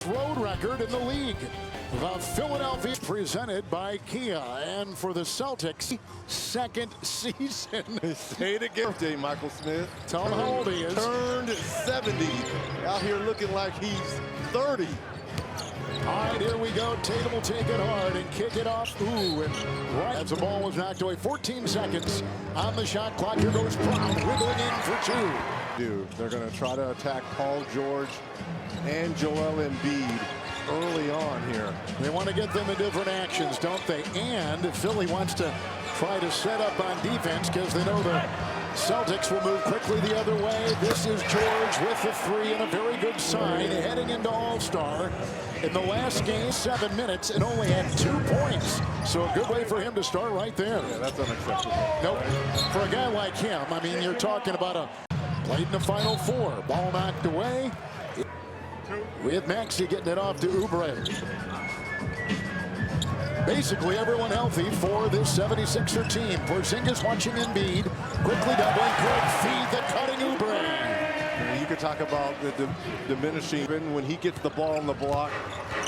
road record in the league. The Philadelphia presented by Kia, and for the Celtics, second season. Say it again, J. Michael Smith. Tell him how old he is. Turned 70. Out here looking like he's 30. All right, here we go. Tatum will take it hard and kick it off. Ooh, and right as the ball was knocked away. 14 seconds on the shot clock. Here goes Brown, wiggling in for two. They're going to try to attack Paul George and Joel Embiid early on here. They want to get them in different actions, don't they? And Philly wants to try to set up on defense because they know the Celtics will move quickly the other way. This is George with the three, and a very good sign heading into All-Star. In the last game, 7 minutes, and only had 2 points. So a good way for him to start right there. Yeah, that's unacceptable. Nope. For a guy like him, I mean, you're talking about a played in the Final Four. Ball knocked away. With Maxey getting it off to Oubre. Basically everyone healthy for this 76er team. Porzingis watching Embiid. Quickly doubling. Good feed the cutting Oubre. You could talk about the diminishing. When he gets the ball on the block,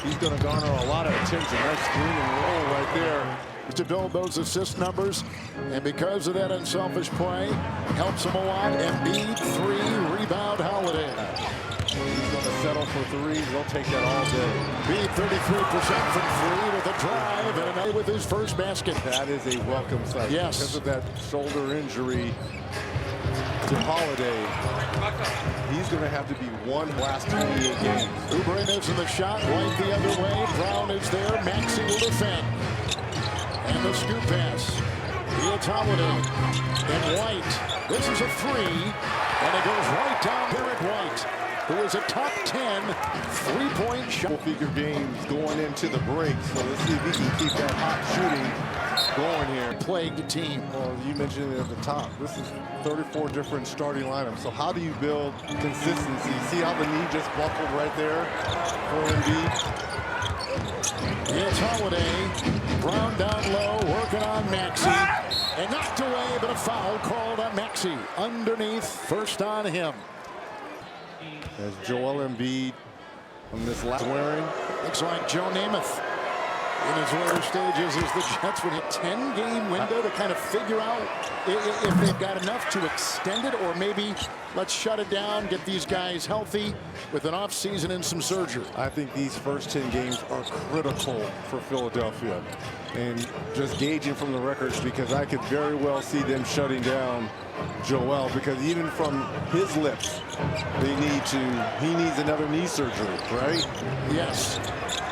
he's going to garner a lot of attention. Nice screen and roll right there. To build those assist numbers, and because of that unselfish play, helps him a lot. Embiid, 3, rebound Holiday. He's going to settle for threes. They'll take that all day. Embiid 33% from 3 with a drive and an A with his first basket. That is a welcome sight. Yes. Because of that shoulder injury to Holiday, he's going to have to be one last 28 games. Oubre missing the shot right the other way. Brown is there. Maxey will defend. And the scoop pass. It's Holiday. And White. This is a 3. And it goes right down Derek White, who is a top 10 3-point shot. Figure games going into the break. So let's see if he can keep that hot shooting going here. Plagued team. Well, you mentioned it at the top. This is 34 different starting lineups. So how do you build consistency? See how the knee just buckled right there for Embiid? It's Holiday. Brown down low, working on Maxey. And knocked away, but a foul called on Maxey. Underneath, first on him. As Joel Embiid on this last wearing. Looks like Joe Namath in his later stages as the Jets would hit 10-game window to kind of figure out if they've got enough to extend it, or maybe let's shut it down, get these guys healthy with an offseason and some surgery. I think these first 10 games are critical for Philadelphia. And just gauging from the records, because I could very well see them shutting down Joel, because even from his lips, he needs another knee surgery, right? Yes.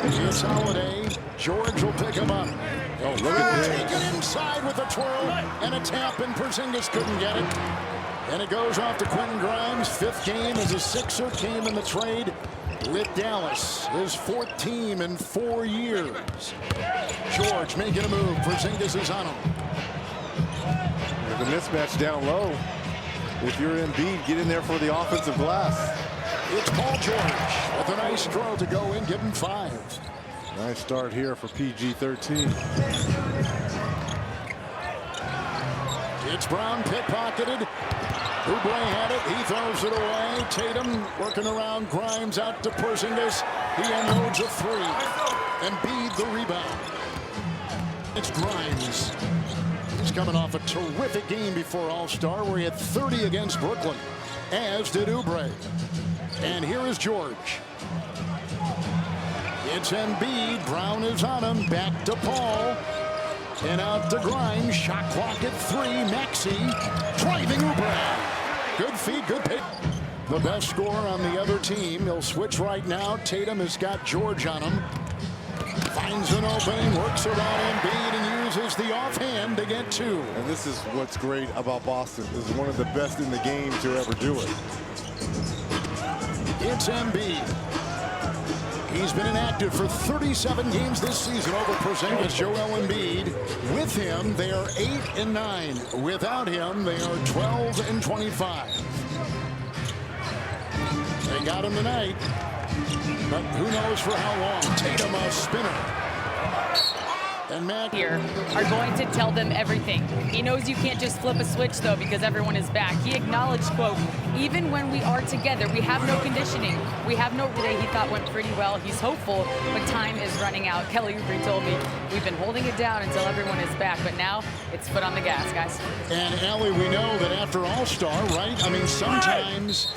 It's Holiday. George will pick him up. Oh, look at this. Taken inside with a twirl and a tap, and Porzingis couldn't get it. And it goes off to Quentin Grimes. 5th game as a Sixer, came in the trade with Dallas. His 4th team in 4 years. George making a move. Porzingis is on him. The mismatch down low. If you're Embiid, get in there for the offensive glass. It's Paul George with a nice throw to go in, give him 5. Nice start here for PG-13. It's Brown, pickpocketed. Oubre had it. He throws it away. Tatum working around Grimes, out to Porzingis. He unloads a 3. Embiid the rebound. It's Grimes. He's coming off a terrific game before All-Star where he had 30 against Brooklyn, as did Oubre. And here is George. It's Embiid. Brown is on him. Back to Paul. And out to Grimes. Shot clock at 3. Maxey driving Oubre. Good feed, good pick. The best scorer on the other team. He'll switch right now. Tatum has got George on him. Finds an opening, works around Embiid, and uses the offhand to get 2. And this is what's great about Boston. This is one of the best in the game to ever do it. It's Embiid. He's been inactive for 37 games this season over Porzingis. Joel Embiid. With him, they are 8-9. Without him, they are 12-25. They got him tonight, but who knows for how long. Tatum, a spinner. And Matt here are going to tell them everything. He knows you can't just flip a switch, though, because everyone is back. He acknowledged, quote, even when we are together, we have no conditioning. We have no today he thought went pretty well. He's hopeful, but time is running out. Kelly Oubre told me we've been holding it down until everyone is back, but now it's foot on the gas, guys. And Ellie, we know that after All-Star, right? I mean, sometimes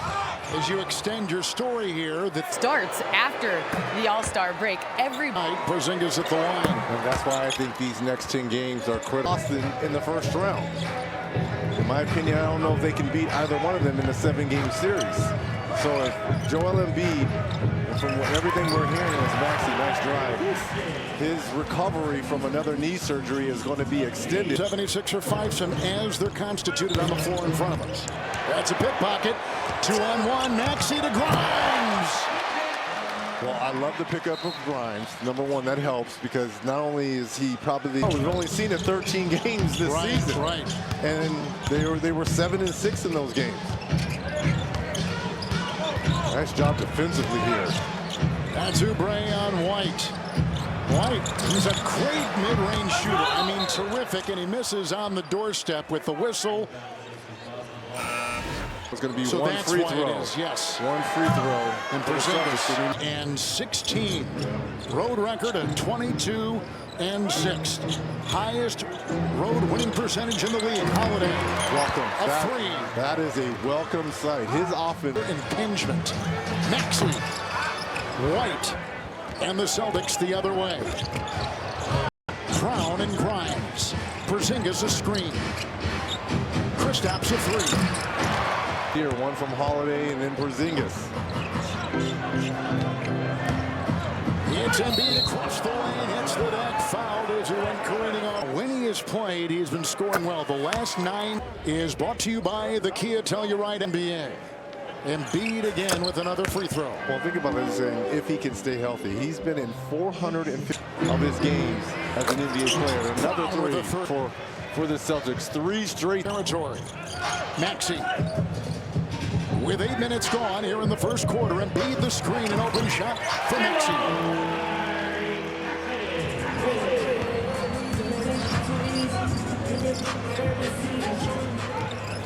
as you extend your story here, that Starts after the All-Star break. Every night, Porzingis at the line. And that's why I think these next 10 games are critical. Boston in the first round. In my opinion, I don't know if they can beat either one of them in a 7-game series. So if Joel Embiid, and from everything we're hearing is Maxey, nice drive, his recovery from another knee surgery is going to be extended. 76er Fifesome as they're constituted on the floor in front of us. That's a pickpocket. 2-on-1, Maxey to Grimes. Well, I love the pickup of Grimes. Number one, that helps because not only is he probably we've only seen it 13 games this season, right? And they were 7-6 in those games. Nice job defensively here. That's Oubre on White. White, he's a great mid-range shooter. I mean, terrific, and he misses on the doorstep with the whistle. It's going to be So one that's free why throw. it is, yes. One free throw. And Porzingis and 16. Road record of 22 and 6. Highest road winning percentage in the league. Holiday. Welcome. A three. That is a welcome sight. His offense. Impingement. Maxey. White. And the Celtics the other way. Brown and Grimes. Porzingis a screen. Kristaps a three. Here, one from Holiday and then Porzingis. It's Embiid across the lane, hits the deck, fouled as he went careening off. When he has played, he's been scoring well. The last 9 is brought to you by the Kia Telluride NBA. Embiid again with another free throw. Well, think about this, and if he can stay healthy, he's been in 450 of his games as an NBA player. Another three for the Celtics. 3 straight territory. Maxey. With 8 minutes gone here in the first quarter, Embiid the screen, an open shot for Maxey.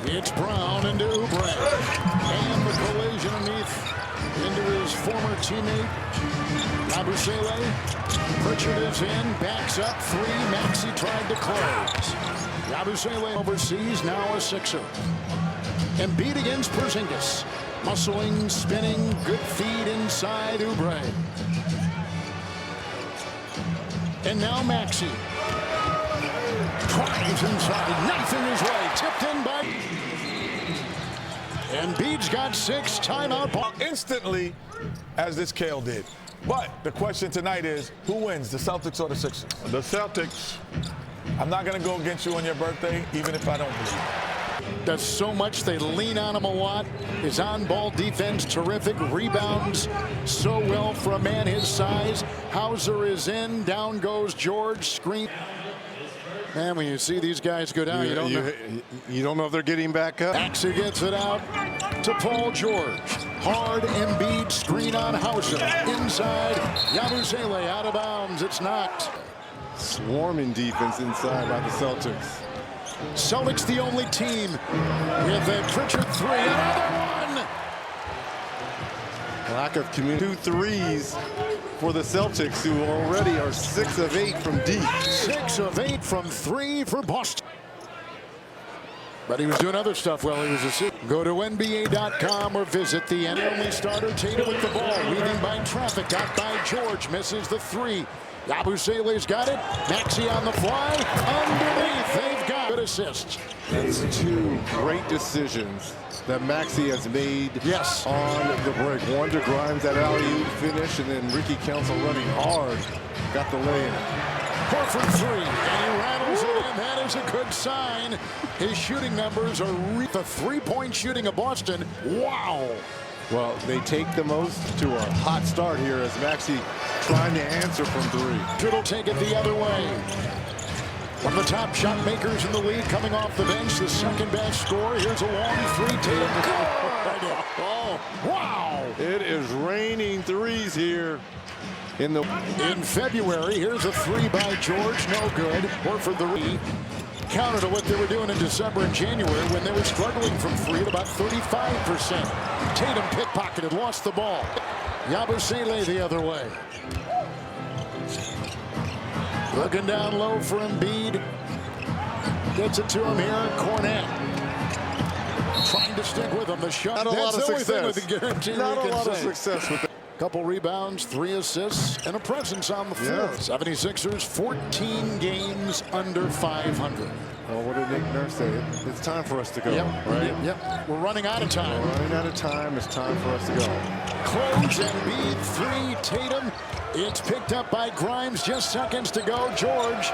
It's Brown into Oubre. And the collision into his former teammate, Yabusele. Pritchard is in, backs up 3. Maxey tried to close. Yabusele overseas, now a Sixer. Embiid against Porzingis. Muscling, spinning, good feed inside Oubre. And now Maxey. Drives inside, knifing his way, tipped in by... Embiid's got 6, timeout ball. Instantly, as this Kale did. But the question tonight is, who wins, the Celtics or the Sixers? The Celtics. I'm not going to go against you on your birthday, even if I don't believe it. Does so much, they lean on him a lot. His on-ball defense terrific, rebounds so well for a man his size. Hauser is in, down goes George, screen. And when you see these guys go down, you don't know if they're getting back up. Maxey gets it out to Paul George. Hard Embiid screen on Hauser. Inside, Yabusele out of bounds, it's knocked. Swarming defense inside by the Celtics. Celtics the only team with a Pritchard 3. Another one! Lack of community. 2 threes for the Celtics, who already are 6 of 8 from deep. 6 of 8 from 3 for Boston. But he was doing other stuff while he was a Go to NBA.com or visit the only starter. Tatum with the ball, weaving by traffic, got by George, misses the 3. Yabusele's got it. Maxey on the fly. Underneath, they've got good assists. That's 2 great decisions that Maxey has made on the break. One to Grimes, that alley-oop finish, and then Ricky Council running hard. Got the lay-in. Horford 3, and he rattles it in. That is a good sign. His shooting numbers are the three-point shooting of Boston. Wow. Well, they take the most to a hot start here as Maxey trying to answer from 3. It'll take it the other way. One of the top shot makers in the league coming off the bench, the second best scorer. Here's a long 3. Tatum. Oh, wow. It is raining threes here In February, here's a three by George, no good. Horford the re. Counter to what they were doing in December and January when they were struggling from three at about 35%. Tatum pickpocketed, lost the ball. Yabusele the other way. Looking down low for Embiid. Gets it to him here. Cornette. Trying to stick with him. The shot. Not a lot of success. Not a lot of success with it. Couple rebounds, 3 assists, and a presence on the floor. Yeah. 76ers, 14 games under 500. Well, what did Nick Nurse say? It's time for us to go, Yep. right? Yep. We're running out of time. We're running out of time. It's time for us to go. Close, Embiid, 3, Tatum. It's picked up by Grimes, just seconds to go. George,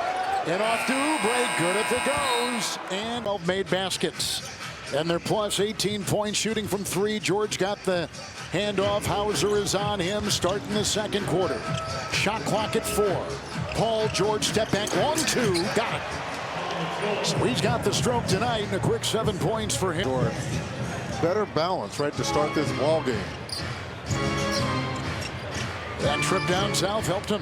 and off to Oubre, good if it goes. And 12 made baskets. And they're plus 18 points shooting from 3. George got the handoff. Hauser is on him, starting the second quarter. Shot clock at 4. Paul George step back, 1-2, got it. So he's got the stroke tonight, and a quick 7 points for him. Better balance, right, to start this ball game. That trip down south helped him.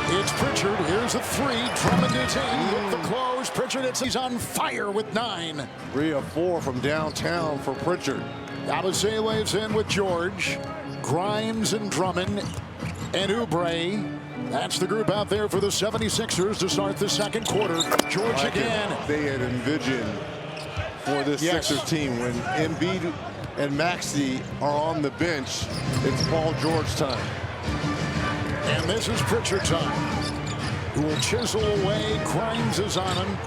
It's Pritchard. Here's a 3. Drummond is in with the close. Pritchard, he's on fire with 9. 3 of 4 from downtown for Pritchard. Yabusele's in with George. Grimes and Drummond and Oubre. That's the group out there for the 76ers to start the second quarter. George again. They had envisioned for this Sixers team when Embiid and Maxey are on the bench. It's Paul George time. And this is Pritchard time, who will chisel away. Grimes is on him.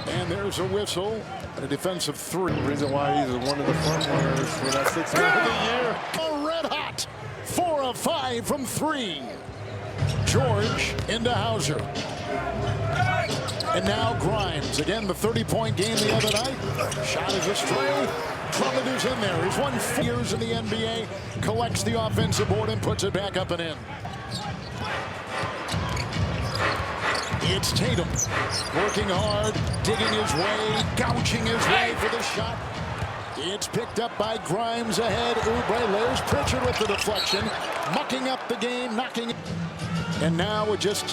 And there's a whistle and a defensive 3. The reason why he's one of the front runners for that 6th man of the year. Oh, red hot. 4 of 5 from 3. George into Hauser. And now Grimes. Again, the 30-point game the other night. Shot is astray. Drummond is in there. He's won 4 years in the NBA. Collects the offensive board and puts it back up and in. It's Tatum working hard, digging his way, gouging his way for the shot. It's picked up by Grimes ahead. Oubre, there's Pritchard with the deflection, mucking up the game, knocking it. And now with just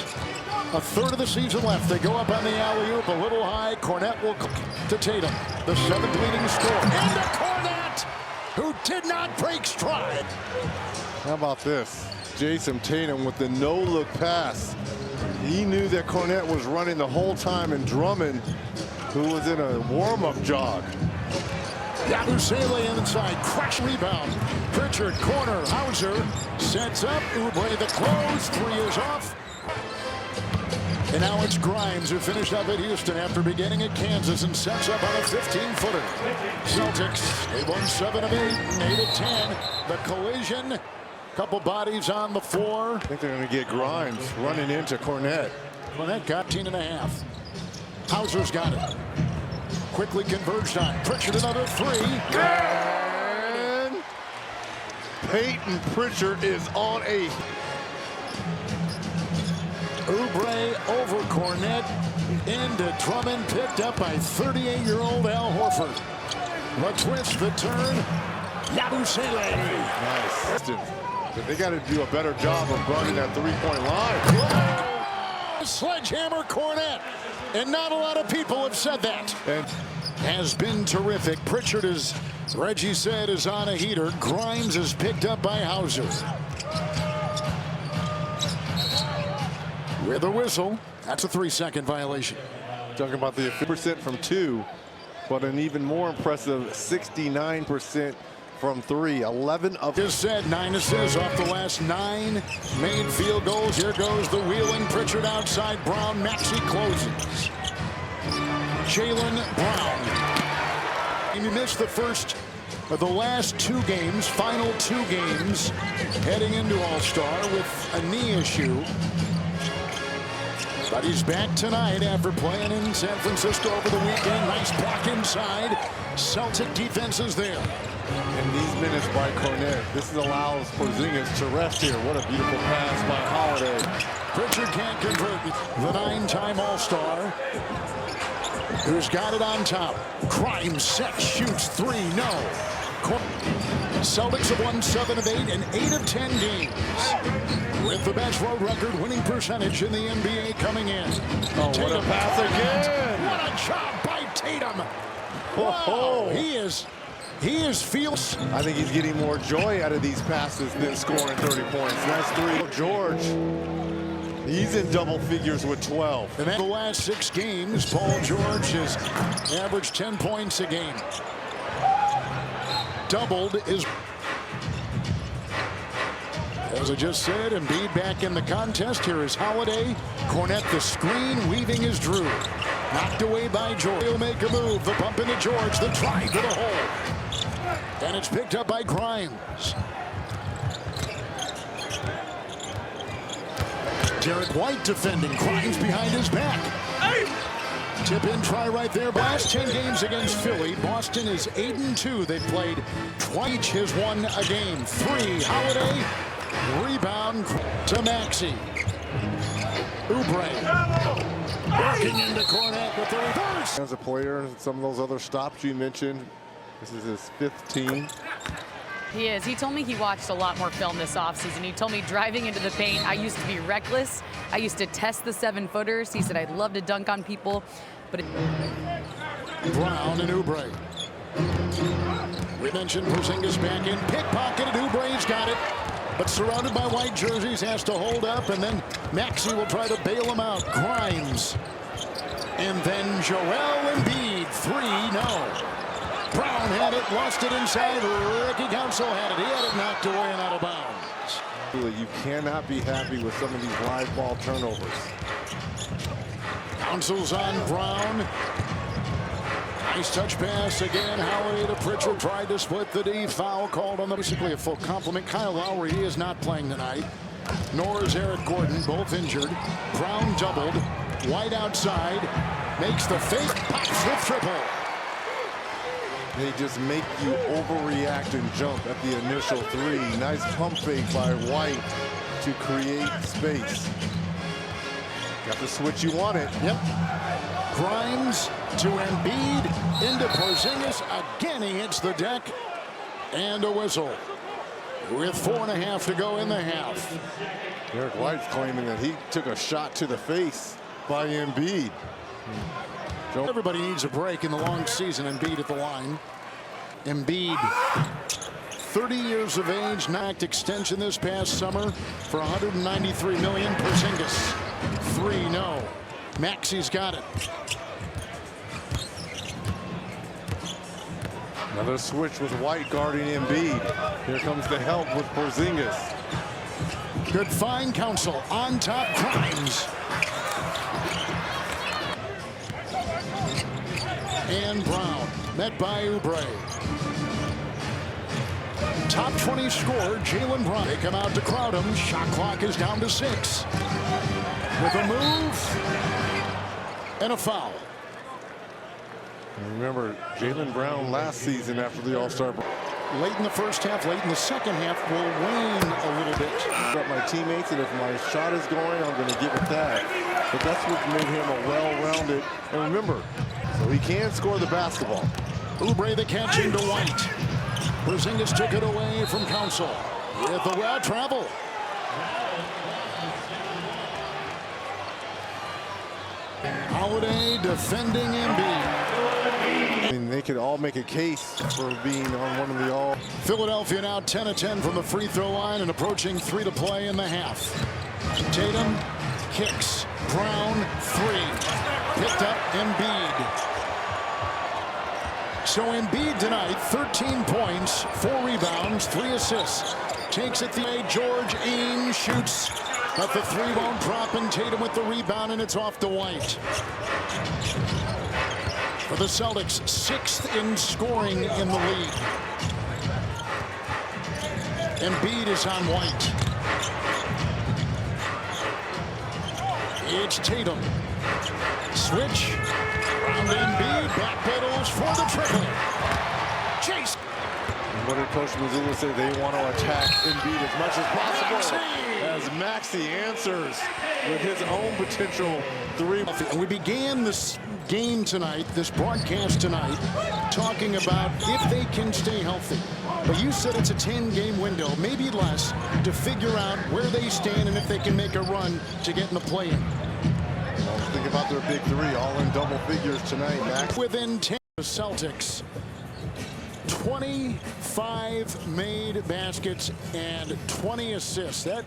a third of the season left, they go up on the alley-oop, a little high. Cornette will to Tatum, the 7th leading scorer. Into Cornette, who did not break stride. How about this? Jason Tatum with the no-look pass. He knew that Cornette was running the whole time, and Drummond, who was in a warm-up jog. Yabusele inside, crash rebound. Pritchard, corner, Hauser sets up. Oubre the close, 3 is off. And now it's Grimes, who finished up at Houston after beginning at Kansas and sets up on a 15-footer. Celtics, they won 7 of 8 and 8 of 10. The collision. Couple bodies on the floor. I think they're going to get Grimes running into Cornette. Cornette got 10.5. Hauser's got it. Quickly converged on. Pritchard another 3. And Peyton Pritchard is on a. Oubre over Cornette. Into Drummond, picked up by 38-year-old Al Horford. The twist, the turn. Yabusele. Nice. But they got to do a better job of running that 3-point line. Sledgehammer Cornette. And not a lot of people have said that. And has been terrific. Pritchard, as Reggie said, is on a heater. Grimes is picked up by Hauser. With a whistle, that's a 3-second violation. talking about the 50% from 2, but an even more impressive 69% from 3. 11 of. Just said 9 assists off the last 9 made field goals. Here goes the wheeling. Pritchard outside. Brown. Maxey closes. Jaylen Brown. And you missed the first of the last 2 games, final 2 games, heading into All-Star with a knee issue. But he's back tonight after playing in San Francisco over the weekend. Nice block inside. Celtic defense is there. In these minutes by Cornette, this allows Porzingis to rest here. What a beautiful pass by Holiday. Pritchard can't convert. The 9-time All-Star, who's got it on top. Grimes set, shoots 3, no. Celtics have won 7 of 8 and 8 of 10 games. With the best road record winning percentage in the NBA coming in. Oh, what a pass again. What a job by Tatum. Wow. Wow. He is feels. I think he's getting more joy out of these passes than scoring 30 points. Nice three. George, he's in double figures with 12. And in the last 6 games, Paul George has averaged 10 points a game. Doubled is, as I just said, Embiid back in the contest. Here is Holiday. Cornette the screen, weaving is Drew. Knocked away by George. He'll make a move. The bump into George. The drive to the hole. And it's picked up by Grimes. Derek White defending. Grimes behind his back. Tip in, try right there. Last 10 games against Philly. Boston is 8-2. They've played twice. Each has won a game. 3. Holiday. Rebound to Maxey. Oubre. Working into Cornette with the reverse. As a player, some of those other stops you mentioned, this is his 5th team. He is. He told me he watched a lot more film this offseason. He told me driving into the paint, I used to be reckless. I used to test the 7-footers. He said I'd love to dunk on people, but Brown and Oubre. We mentioned Porzingis back in. Pickpocketed. Oubre's got it. But surrounded by white jerseys, has to hold up, and then Maxey will try to bail him out. Grimes. And then Joel Embiid. 3, no. Brown had it, lost it inside. Ricky Council had it. He had it knocked away and out of bounds. You cannot be happy with some of these live ball turnovers. Council's on Brown. Nice touch pass again. Howard to Pritchard, tried to split the D. Foul called on them. Basically a full complement. Kyle Lowry, he is not playing tonight. Nor is Eric Gordon, both injured. Brown doubled. White outside. Makes the fake. Pops the triple. They just make you overreact and jump at the initial 3. Nice pump fake by White to create space. Got the switch you wanted. Yep. Grimes to Embiid into Porzingis. Again, he hits the deck. And a whistle. With 4.5 to go in the half. Derek White's claiming that he took a shot to the face by Embiid. Everybody needs a break in the long season. Embiid at the line. Embiid, 30 years of age, knocked extension this past summer for $193 million. Porzingis, 3, no. Maxey's got it. Another switch with White guarding Embiid. Here comes the help with Porzingis. Good find, Council on top. Grimes. And Brown, met by Oubre. Top 20 scorer, Jaylen Brown. They come out to crowd him. Shot clock is down to 6. With a move and a foul. And remember, Jaylen Brown last season after the All-Star break. Late in the first half, late in the second half will wane a little bit. Got my teammates, and if my shot is going, I'm going to give it that. But that's what made him a well-rounded. And remember, so he can score the basketball. Oubre the catch into White. Porzingis took it away from Council. With the well travel. Holiday defending Embiid. I mean, they could all make a case for being on one of the all. Philadelphia now 10 of 10 from the free throw line and approaching 3 to play in the half. Tatum kicks. Brown 3. Picked up Embiid. So Embiid tonight, 13 points, 4 rebounds, 3 assists. Takes it the way. George Ames shoots, but the 3 won't drop, and Tatum with the rebound, and it's off to White. For the Celtics, 6th in scoring in the league. Embiid is on White. It's Tatum. Switch. Round Embiid. Back pedals for the triple. Chase. What did Coach Mazzulla say? They want to attack Embiid as much as possible. As Max Maxey answers with his own potential three. We began this game tonight, this broadcast tonight, talking about if they can stay healthy. But you said it's a 10-game window, maybe less, to figure out where they stand and if they can make a run to get in the play-in. Well, think about their big three, all in double figures tonight, Max. Within 10, the Celtics, 25 made baskets and 20 assists. That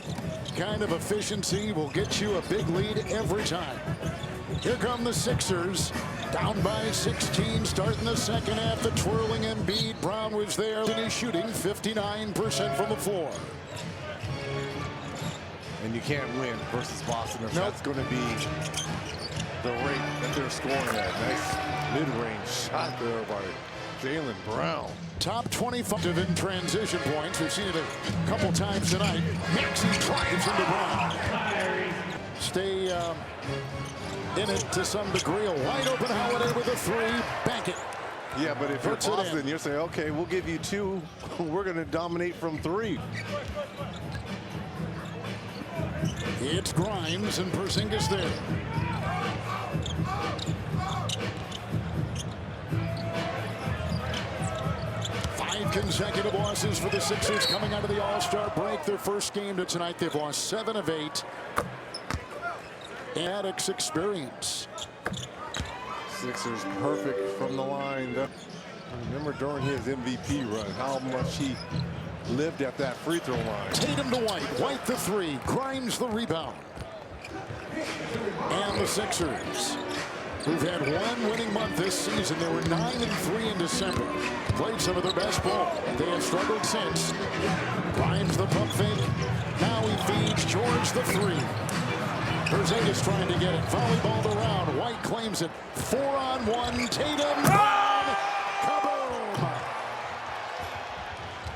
kind of efficiency will get you a big lead every time. Here come the Sixers, down by 16, starting the second half. The twirling Embiid. Brown was there, and he's shooting 59% from the floor. And you can't win versus Boston if that's going to be the rate that they're scoring at. Nice mid-range shot there by Jaylen Brown. Top 25 in transition points. We've seen it a couple times tonight. Maxey drives into Brown. Stay in it to some degree. A wide open Holiday with a three. Bank it. Yeah, but if you're Boston, you're saying, okay, we'll give you two. We're going to dominate from three. It's Grimes and Porzingis there. Five consecutive losses for the Sixers coming out of the All-Star break. Their first game to tonight, they've lost 7 of 8. Addicts experience. Sixers perfect from the line. Remember during his MVP run, how much he lived at that free throw line. Tatum to White. White the three. Grimes the rebound. And the Sixers, who've had one winning month this season. They were 9-3 in December. Played some of their best ball. They have struggled since. Grimes the pump fake. Now he feeds George the three. Porzingis trying to get it. Volleyballed around. White claims it. 4-on-1. Tatum. Brown. Kaboom.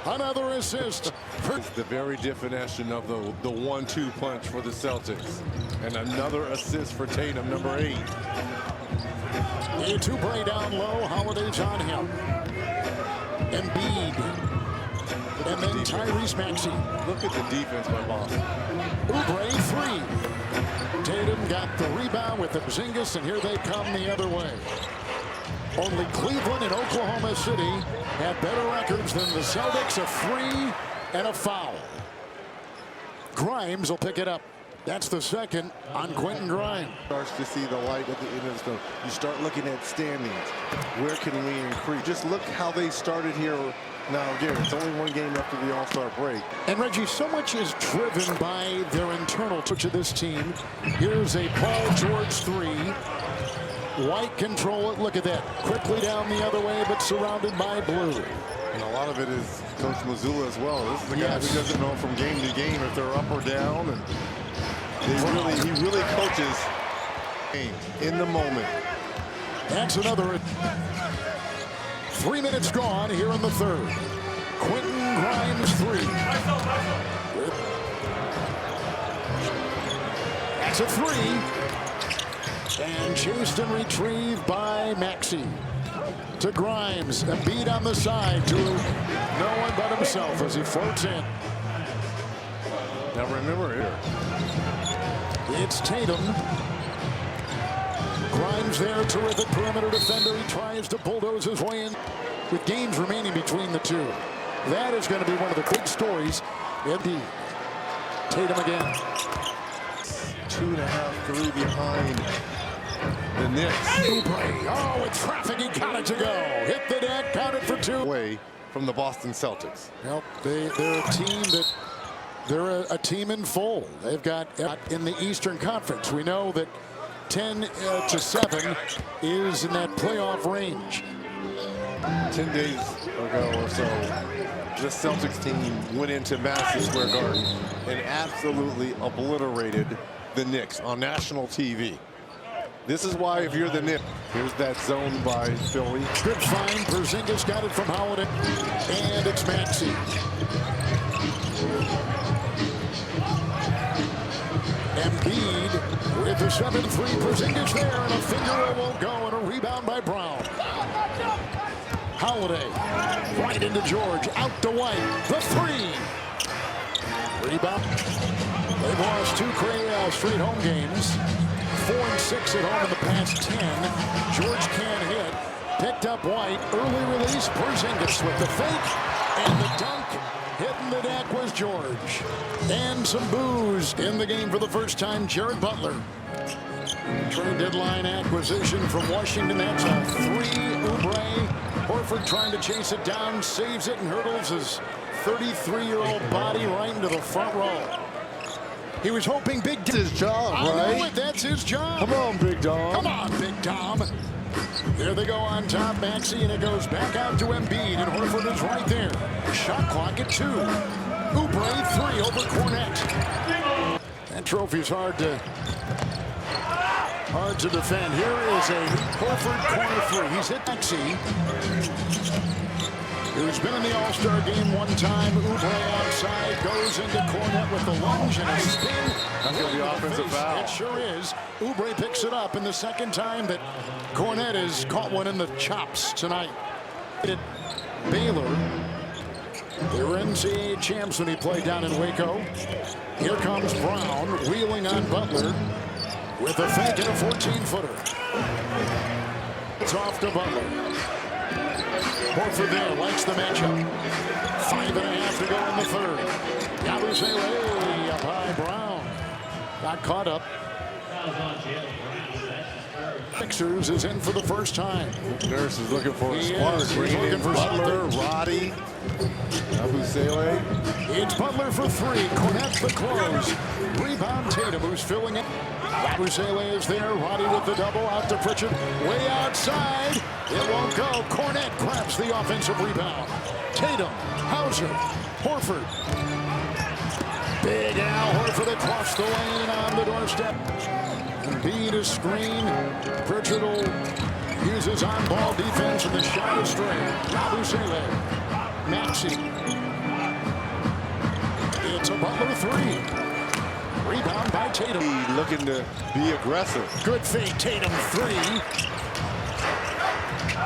Another assist. It's the very definition of the 1-2 punch for the Celtics. And another assist for Tatum, number 8. Oubre down low. Holiday's on him. Embiid. And then Tyrese Maxey. Look at the defense by Boston. Oubre three. Tatum got the rebound with the Porzingis, and here they come the other way. Only Cleveland and Oklahoma City have better records than the Celtics. A free and a foul. Grimes will pick it up. That's the second on Quentin Grimes. Starts to see the light at the end of the tunnel. You start looking at standings. Where can we increase? Just look how they started here. Now, again, it's only one game after the All-Star break. And, Reggie, so much is driven by their internal touch of this team. Here's a Paul George three. White control it. Look at that. Quickly down the other way, but surrounded by blue. And a lot of it is Coach Mazzulla as well. This is the guy who doesn't know from game to game if they're up or down. And he really coaches in the moment. That's another. 3 minutes gone here in the third. Quentin Grimes three. That's a three. And chased and retrieved by Maxey. To Grimes. A beat on the side to no one but himself as he floats in. Now remember here. It's Tatum. Grimes there, terrific perimeter defender. He tries to bulldoze his way in with games remaining between the two. That is going to be one of the big stories. Indeed. Tatum again. 2.5, 3 behind the Knicks. Oubre. Oh, with traffic, he got it to go. Hit the deck, counted for 2. Away from the Boston Celtics. Well, they're a team that they're a team in full. They've got in the Eastern Conference. We know that 10-7 is in that playoff range. 10 days ago or so, the Celtics team went into Madison Square Garden and absolutely obliterated the Knicks on national TV. This is why, if you're the Knicks, here's that zone by Philly. Good find. Porzingis got it from Holiday, and it's Maxey. Embiid with the 7-3. Porzingis there, and a finger won't go, and a rebound by Brown. Holiday right into George, out to White, the 3. Rebound. They've lost two straight home games. 4-6 at home in the past 10. George can't hit. Picked up White. Early release. Porzingis with the fake. And the dunk. Hitting the deck was George. And some boos in the game for the first time. Jared Butler. Trade deadline acquisition from Washington. That's a 3. Oubre. Horford trying to chase it down. Saves it and hurdles his 33-year-old body right into the front row. He was hoping Big Dom. That's his job, right? I know it, that's his job. Come on, Big Dom. Come on, Big Dom. There they go on top, Maxey, and it goes back out to Embiid, and Horford is right there. Shot clock at 2. Oubre 3 over Cornette. That trophy's hard to defend. Here is a Horford corner 3. He's hit Maxey, who's been in the All-Star game one time. Oubre outside, goes into Cornette with the lunge and a spin. That's going to be offensive foul. It sure is. Oubre picks it up, and the second time that Cornette has caught one in the chops tonight. Baylor, they were NCAA champs when he played down in Waco. Here comes Brown, wheeling on Butler with a fake and a 14-footer. It's off to Butler. Horford there, likes the matchup. 5.5 to go in the third. Yabusele up high. Brown got caught up. Sixers is in for the first time. Nurse is looking for a He spark. is. He's looking for Butler, something. Roddy, Yabusele. It's Butler for 3. Cornette the close. Rebound Tatum, who's filling it. Yabusele is there. Roddy with the double out to Pritchard. Way outside. It won't go. Cornette grabs the offensive rebound. Tatum, Hauser, Horford. Big Al Horford across the lane on the doorstep. Embiid is screen. Pritchard will use his on-ball defense, and the shot is straight. Yabusele. Maxey. It's a Butler 3. Rebound by Tatum. Looking to be aggressive. Good fake. Tatum 3.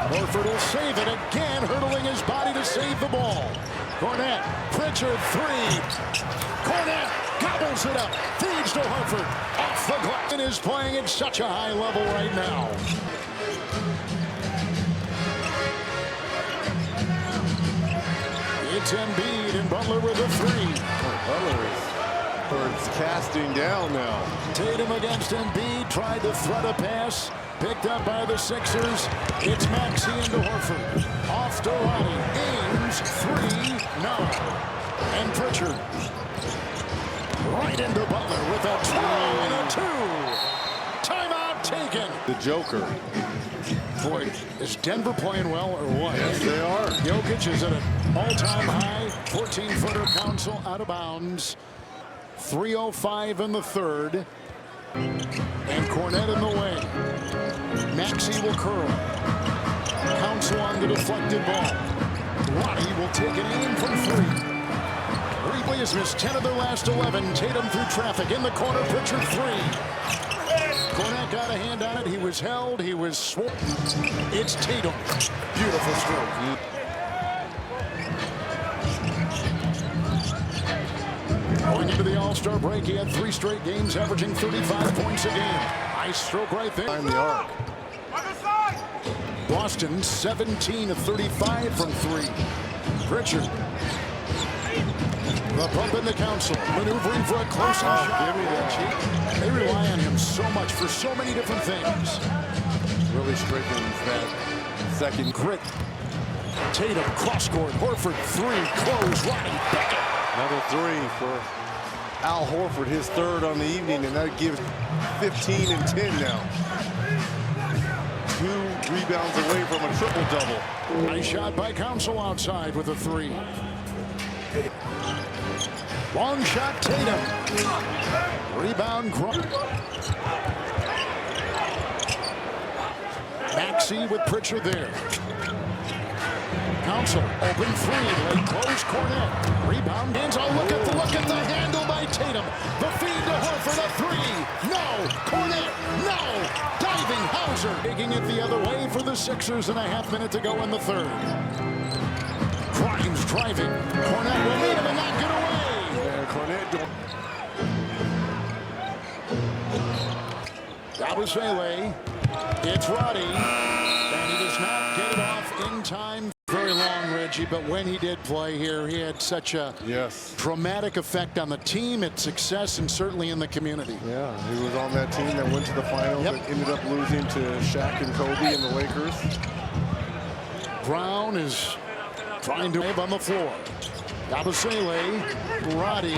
Horford will save it again, hurdling his body to save the ball. Cornette, Pritchard 3. Cornette gobbles it up, feeds to Horford. Off the glass, and is playing at such a high level right now. It's Embiid and Butler with a 3. Butler is casting down now. Tatum against Embiid, tried to thread a pass. Picked up by the Sixers. It's Maxey into Horford. Off to Roddy. Ames, 3. No. And Pritchard. Right into Butler with a 2 and a 2. Timeout taken. The Joker. Boy, is Denver playing well or what? Yes, they are. Jokic is at an all-time high. 14-footer counsel out of bounds. 3:05 in the third. And Cornette in the way. Maxey will curl. Counsel on the deflected ball. Roddy will take an aim from 3. Replay has missed 10 of their last 11. Tatum through traffic in the corner. Pritchard 3. Cornette got a hand on it. He was held. He was swamped. It's Tatum. Beautiful stroke. Going into the All-Star break, he had 3 straight games, averaging 35 points a game. Nice stroke right there. Behind the arc. Boston 17 of 35 from 3. Pritchard. The pump in the council, maneuvering for a close shot. Give me that. They rely on him so much for so many different things. Really strengthens that second Grit. Tatum cross-court. Horford 3. Close. Roddy. Beckett. Another 3 for Al Horford, his 3rd on the evening, and that gives 15 and 10 now. 2 rebounds away from a triple-double. Nice shot by Counsell outside with a 3. Long shot, Tatum. Rebound, Maxey with Pritchard there. Counsell, open 3, late close, Cornette. Rebound, ends. Oh, look at the handle by Tatum. The feed to Horford, a 3. No, Cornette, no. Diving Hauser. Taking it the other way for the Sixers, and a half minute to go in the third. Grimes driving. Cornette will meet him and not get away. Yeah, Cornette. Yabusele. It's Roddy. And he does not get it off in time. Very long, Reggie, but when he did play here, he had such a dramatic effect on the team, its success, and certainly in the community. Yeah, he was on that team that went to the finals and ended up losing to Shaq and Kobe and the Lakers. Brown is trying to live on the floor. Yabusele, Roddy,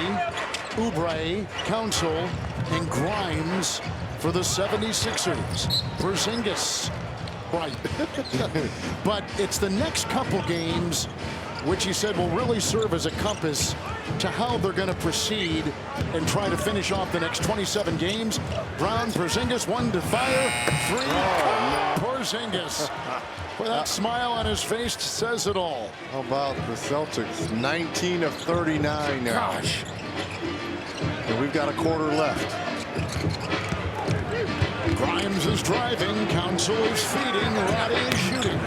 Oubre, Council, and Grimes for the 76ers. Porzingis. Right. But it's the next couple games which he said will really serve as a compass to how they're going to proceed and try to finish off the next 27 games. Brown, Porzingis, one to fire, three. Porzingis. With that smile on his face says it all. How about the Celtics? 19 of 39 now. Gosh. And we've got a quarter left. Grimes is driving, Council is feeding, Roddy is shooting.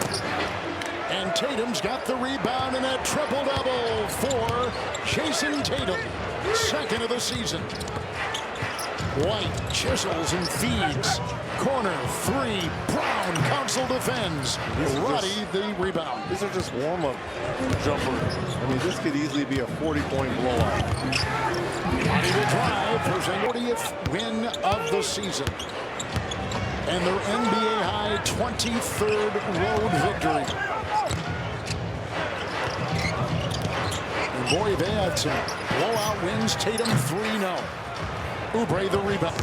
And Tatum's got the rebound and a triple-double for Jason Tatum, second of the season. White chisels and feeds. Corner, three, Brown, Council defends. Roddy the rebound. These are just warm-up jumpers. I mean, this could easily be a 40-point blowout. Roddy will drive for his 40th win of the season. And their NBA high 23rd road victory. And boy, they had some blowout wins. Tatum 3-0. Oubre the rebound.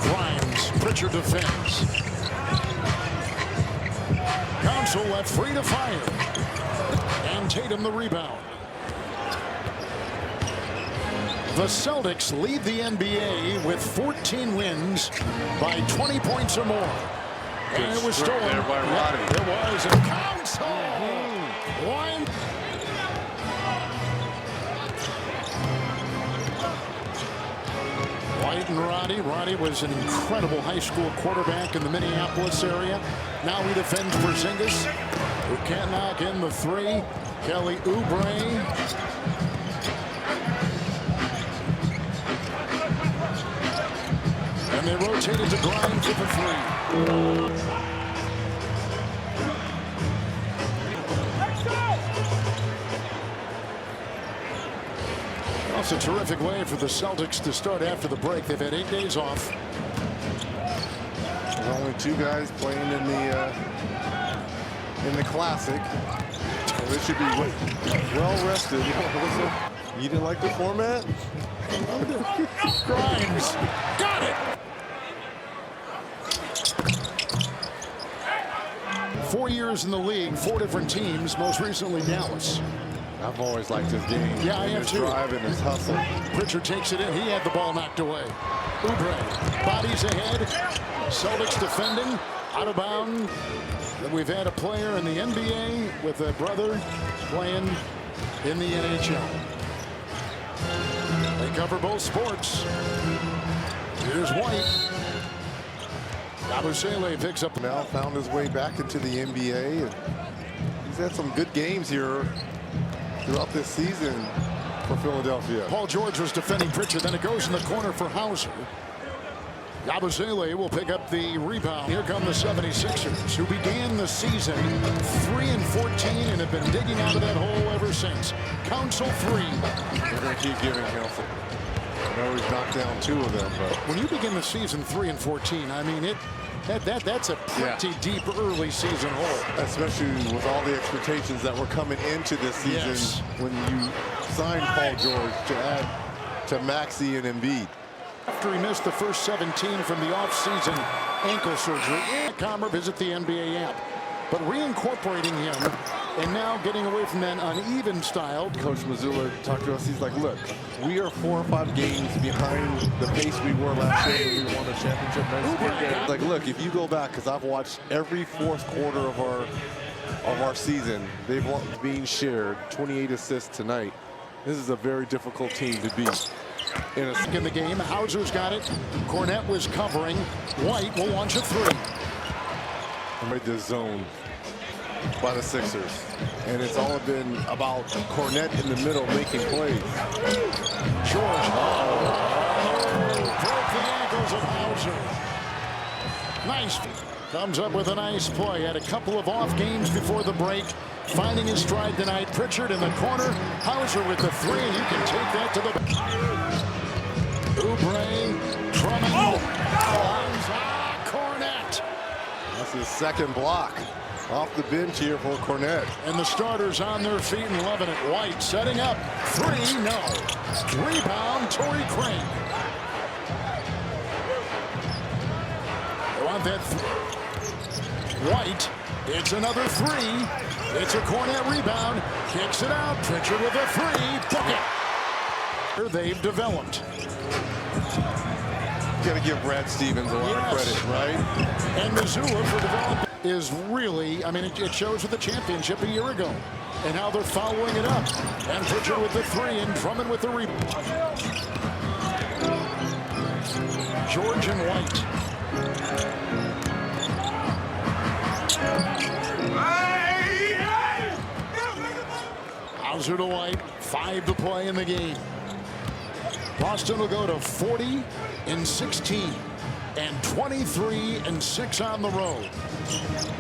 Grimes, Pritchard defends. Council left free to fire. And Tatum the rebound. The Celtics lead the NBA with 14 wins by 20 points or more. And it was stolen there by Roddy. It was a Council. One. White and Roddy. Roddy was an incredible high school quarterback in the Minneapolis area. Now he defends Porzingis, who can't knock in the three. Kelly Oubre. And they rotated to Grimes with the three. That's a terrific way for the Celtics to start after the break. They've had 8 days off. There's only two guys playing in the Classic. So they should be well rested. You didn't like the format? Grimes got it. 4 years in the league, 4 different teams, most recently Dallas. I've always liked his game. Yeah, I have his too. Drive and his hustle. Pritchard takes it in. He had the ball knocked away. Oubre, bodies ahead. Celtics defending. Out of bounds. We've had a player in the NBA with a brother playing in the NHL. They cover both sports. Here's White. Yabusele picks up. Now found his way back into the NBA. And he's had some good games here throughout this season for Philadelphia. Paul George was defending Pritchard. Then it goes in the corner for Hauser. Yabusele will pick up the rebound. Here come the 76ers, who began the season 3-14 and have been digging out of that hole ever since. Council 3. They're going to keep giving Council. I know he's knocked down 2 of them, but When you begin the season 3-14, I mean, that's a pretty deep early season hole. especially with all the expectations that were coming into this season when you signed Paul George to add to Maxey and Embiid. After he missed the first 17 from the offseason ankle surgery, Comer visit the NBA app. But reincorporating him and now getting away from that uneven style. Coach Mazzulla talked to us. He's like, look, we are 4 or 5 games behind the pace we were last year when we won the championship. Like, look, if you go back, because I've watched every fourth quarter of our season, they've being shared 28 assists tonight. This is a very difficult team to beat. In the game, Hauser's got it. Cornette was covering. White will launch a 3. Made this zone by the Sixers, and it's all been about Cornette in the middle making plays. George. Nice. Comes up with a nice play. Had a couple of off games before the break. Finding his stride tonight. Pritchard in the corner. Hauser with the three. And you can take that to the... Oubre. Drummond. Cornette. That's his second block off the bench here for Cornette. And the starters on their feet and loving it. White setting up. Three. No. Rebound. Torrey Craig. They want that... White, it's another three. It's a Cornette rebound. Kicks it out. Pritchard with a three. Bucket. They've developed. Got to give Brad Stevens a lot of credit, right? And Missoula for development is really, I mean, it shows with the championship a year ago and how they're following it up. And Pritchard with the three and Drummond with the rebound. George and White. Hauser to White, 5 to play in the game. Boston will go to 40-16 and 23-6 on the road.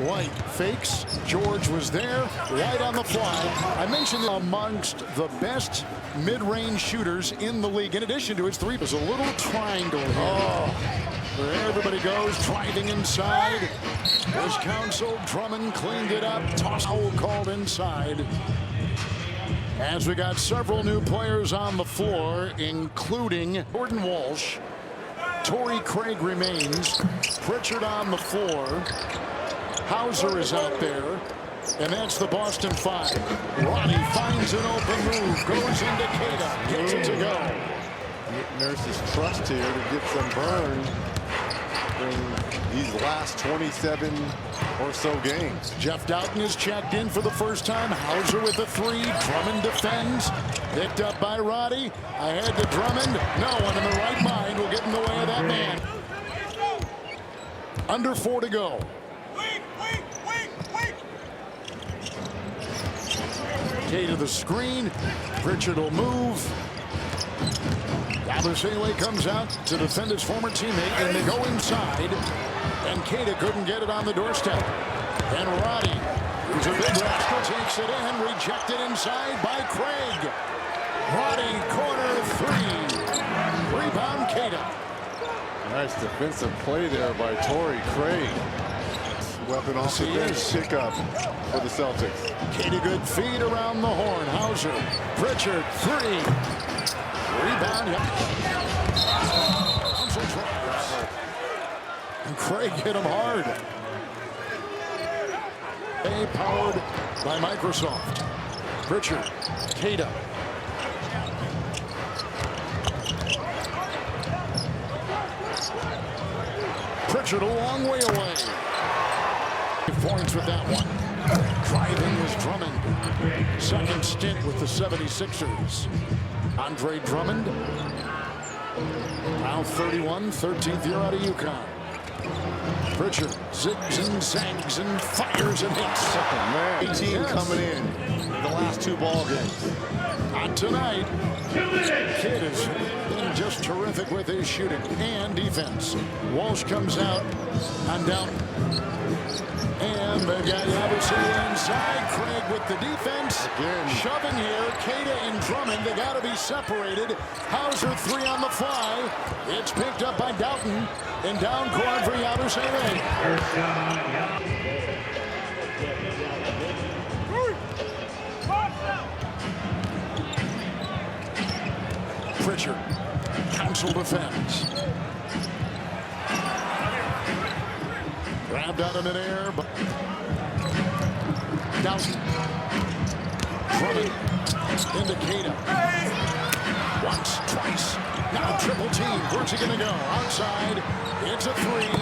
White fakes. George was there. White on the fly. I mentioned amongst the best mid-range shooters in the league. In addition to his three, there's a little triangle here. Where everybody goes, driving inside. Was counseled. Drummond cleaned it up. Toss foul called inside. As we got several new players on the floor, including Jordan Walsh. Torrey Craig remains. Pritchard on the floor. Hauser is out there. And that's the Boston Five. Roddy finds an open move. Goes into Queta. Gets it to go. Nurse's trust here to get some burn in these last 27 or so games. Jeff Doughton is checked in for the first time. Hauser with the three. Drummond defends. Picked up by Roddy. Ahead to Drummond. No one in the right mind will get in the way of that man. Under 4 to go. Kay to the screen. Pritchard will move. Yabusele comes out to defend his former teammate, and they go inside. And Queta couldn't get it on the doorstep. And Roddy, who's a big rascal, takes it in. Rejected inside by Craig. Roddy, corner three. Rebound, Queta. Nice defensive play there by Torrey Craig. Weapon off the bench pickup for the Celtics. Queta good feed around the horn. Hauser, Pritchard, three. Rebound. Yep. And Craig hit him hard. Powered by Microsoft. Pritchard, Queta. Pritchard a long way away. Points with that one. Driving was Drummond. Second stint with the 76ers. Andre Drummond. Now 31, 13th year out of UConn. Pritchard zigs and zags and fires and hits. Man, 18 coming in the last 2 ball games. Not tonight. Kid has been just terrific with his shooting and defense. Walsh comes out on Down. And they got Yabusele inside. Craig with the defense. Again. Shoving here. Queta and Drummond. They got to be separated. Hauser three on the fly. It's picked up by Doughton. And down court for Yabusele. Pritchard. Counsel defense. Grabbed out in midair. Doughton. Drummond. Into Queta. Once, twice. Now triple team. Where's he going to go? Outside. It's a three.